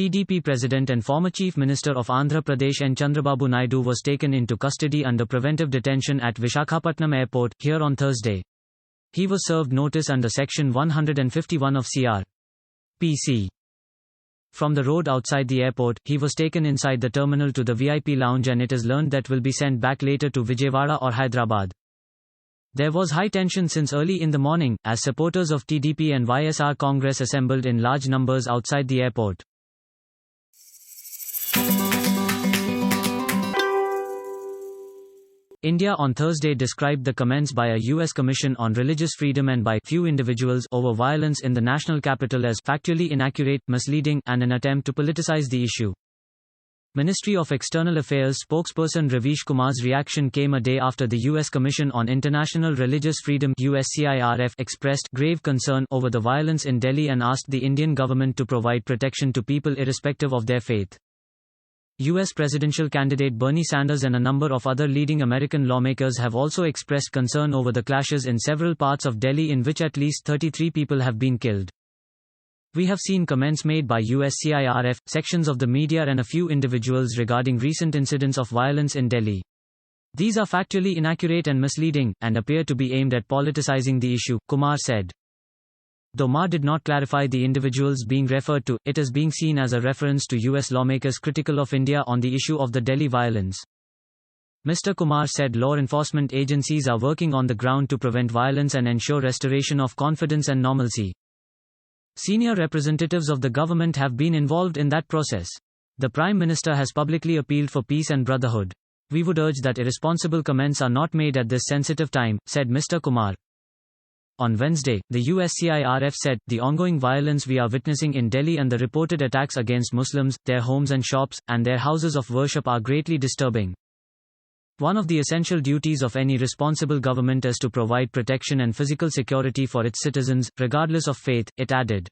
TDP President and former Chief Minister of Andhra Pradesh N. Chandrababu Naidu was taken into custody under preventive detention at Visakhapatnam Airport, here on Thursday. He was served notice under Section 151 of CR.PC. From the road outside the airport, he was taken inside the terminal to the VIP lounge, and it is learned that will be sent back later to Vijayawada or Hyderabad. There was high tension since early in the morning, as supporters of TDP and YSR Congress assembled in large numbers outside the airport. India on Thursday described the comments by a US Commission on Religious Freedom and by few individuals over violence in the national capital as factually inaccurate, misleading, and an attempt to politicize the issue. Ministry of External Affairs spokesperson Ravish Kumar's reaction came a day after the US Commission on International Religious Freedom (USCIRF) expressed grave concern over the violence in Delhi and asked the Indian government to provide protection to people irrespective of their faith. US presidential candidate Bernie Sanders and a number of other leading American lawmakers have also expressed concern over the clashes in several parts of Delhi in which at least 33 people have been killed. We have seen comments made by USCIRF, sections of the media and a few individuals regarding recent incidents of violence in Delhi. These are factually inaccurate and misleading, and appear to be aimed at politicizing the issue, Kumar said. Though Ma did not clarify the individuals being referred to, it is being seen as a reference to US lawmakers critical of India on the issue of the Delhi violence. Mr. Kumar said law enforcement agencies are working on the ground to prevent violence and ensure restoration of confidence and normalcy. Senior representatives of the government have been involved in that process. The Prime Minister has publicly appealed for peace and brotherhood. We would urge that irresponsible comments are not made at this sensitive time, said Mr. Kumar. On Wednesday, the USCIRF said, the ongoing violence we are witnessing in Delhi and the reported attacks against Muslims, their homes and shops, and their houses of worship are greatly disturbing. One of the essential duties of any responsible government is to provide protection and physical security for its citizens, regardless of faith, it added.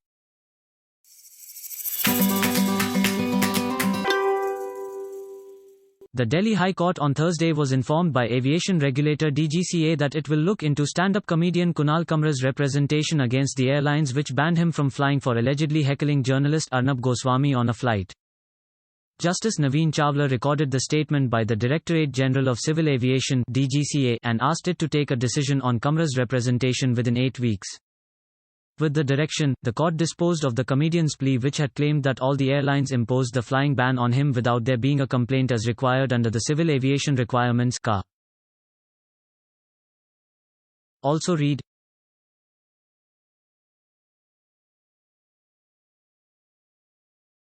The Delhi High Court on Thursday was informed by aviation regulator DGCA that it will look into stand-up comedian Kunal Kamra's representation against the airlines which banned him from flying for allegedly heckling journalist Arnab Goswami on a flight. Justice Naveen Chawla recorded the statement by the Directorate General of Civil Aviation (DGCA) and asked it to take a decision on Kamra's representation within 8 weeks. With the direction, the court disposed of the comedian's plea which had claimed that all the airlines imposed the flying ban on him without there being a complaint as required under the Civil Aviation Requirements (CA). Also read.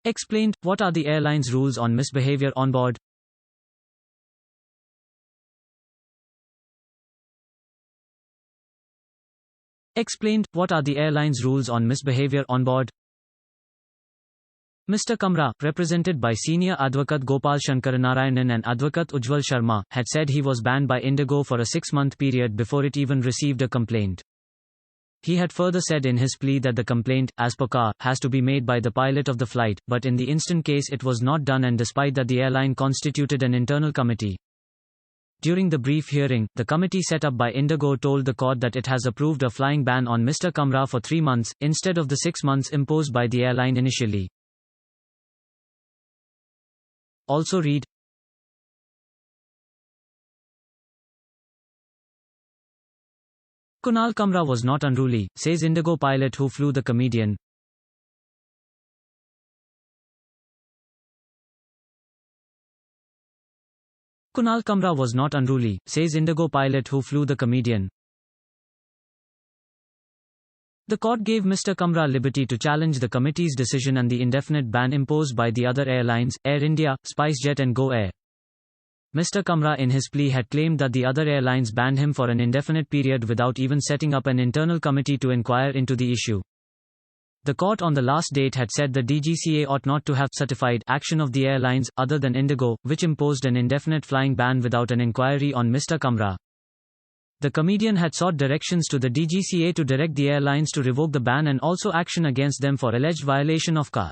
Explained, what are the airlines' rules on misbehavior on board? Explained, what are the airlines' rules on misbehavior on board? Mr. Kamra, represented by Senior Advocate Gopal Shankaranarayanan and Advocate Ujjwal Sharma, had said he was banned by Indigo for a 6-month period before it even received a complaint. He had further said in his plea that the complaint, as per CA, has to be made by the pilot of the flight, but in the instant case it was not done, and despite that the airline constituted an internal committee. During the brief hearing, the committee set up by Indigo told the court that it has approved a flying ban on Mr. Kamra for 3 months, instead of the 6 months imposed by the airline initially. Also read. Kunal Kamra was not unruly, says Indigo pilot who flew the comedian. Kunal Kamra was not unruly, says Indigo pilot who flew the comedian. The court gave Mr. Kamra liberty to challenge the committee's decision and the indefinite ban imposed by the other airlines, Air India, SpiceJet and Go Air. Mr. Kamra in his plea had claimed that the other airlines banned him for an indefinite period without even setting up an internal committee to inquire into the issue. The court on the last date had said the DGCA ought not to have certified action of the airlines, other than Indigo, which imposed an indefinite flying ban without an inquiry on Mr. Kamra. The comedian had sought directions to the DGCA to direct the airlines to revoke the ban and also action against them for alleged violation of CA.